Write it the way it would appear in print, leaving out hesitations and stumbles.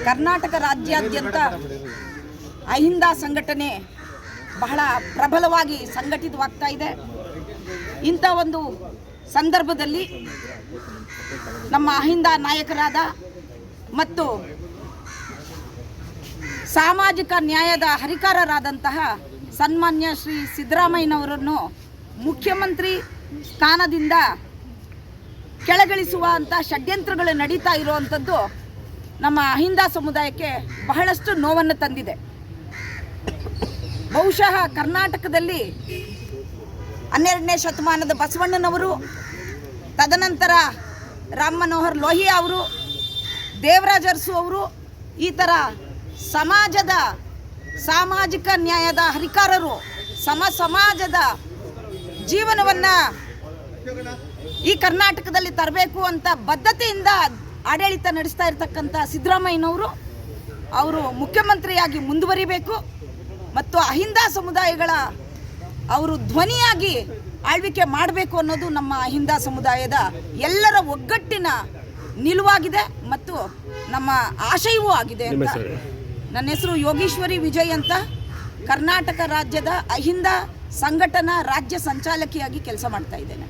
ಕರ್ನಾಟಕ ರಾಜ್ಯಾದ್ಯಂತ ಅಹಿಂದ ಸಂಘಟನೆ ಬಹಳ ಪ್ರಬಲವಾಗಿ ಸಂಘಟಿತವಾಗ್ತಾ ಇದೆ. ಇಂಥ ಒಂದು ಸಂದರ್ಭದಲ್ಲಿ ನಮ್ಮ ಅಹಿಂದ ನಾಯಕರಾದ ಮತ್ತು ಸಾಮಾಜಿಕ ನ್ಯಾಯದ ಹರಿಕಾರರಾದಂತಹ ಸನ್ಮಾನ್ಯ ಶ್ರೀ ಸಿದ್ದರಾಮಯ್ಯನವರನ್ನು ಮುಖ್ಯಮಂತ್ರಿ ಸ್ಥಾನದಿಂದ ಕೆಳಗಿಳಿಸುವಂಥ ಷಡ್ಯಂತ್ರಗಳು ನಡೀತಾ ಇರುವಂಥದ್ದು ನಮ್ಮ ಅಹಿಂದ ಸಮುದಾಯಕ್ಕೆ ಬಹಳಷ್ಟು ನೋವನ್ನು ತಂದಿದೆ. ಬಹುಶಃ ಕರ್ನಾಟಕದಲ್ಲಿ 12ನೇ ಶತಮಾನದ ಬಸವಣ್ಣನವರು, ತದನಂತರ ರಾಮ್ ಮನೋಹರ್ ಲೋಹಿಯಾ ಅವರು, ದೇವರಾಜ ಅರಸು ಅವರು, ಈ ಥರ ಸಮಾಜದ ಸಾಮಾಜಿಕ ನ್ಯಾಯದ ಹರಿಕಾರರು ಸಮಾಜದ ಜೀವನವನ್ನು ಈ ಕರ್ನಾಟಕದಲ್ಲಿ ತರಬೇಕು ಅಂತ ಬದ್ಧತೆಯಿಂದ ಆಡಳಿತ ನಡೆಸ್ತಾ ಇರ್ತಕ್ಕಂಥ ಸಿದ್ದರಾಮಯ್ಯನವರು ಅವರು ಮುಖ್ಯಮಂತ್ರಿಯಾಗಿ ಮುಂದುವರಿಬೇಕು ಮತ್ತು ಅಹಿಂದ ಸಮುದಾಯಗಳ ಅವರು ಧ್ವನಿಯಾಗಿ ಆಳ್ವಿಕೆ ಮಾಡಬೇಕು ಅನ್ನೋದು ನಮ್ಮ ಅಹಿಂದ ಸಮುದಾಯದ ಎಲ್ಲರ ಒಗ್ಗಟ್ಟಿನ ನಿಲುವಾಗಿದೆ ಮತ್ತು ನಮ್ಮ ಆಶಯವೂ ಆಗಿದೆ ಅಂತ. ನನ್ನ ಹೆಸರು ಯೋಗೀಶ್ವರಿ ವಿಜಯ್ ಅಂತ, ಕರ್ನಾಟಕ ರಾಜ್ಯದ ಅಹಿಂದ ಸಂಘಟನಾ ರಾಜ್ಯ ಸಂಚಾಲಕಿಯಾಗಿ ಕೆಲಸ ಮಾಡ್ತಾ ಇದ್ದೇನೆ.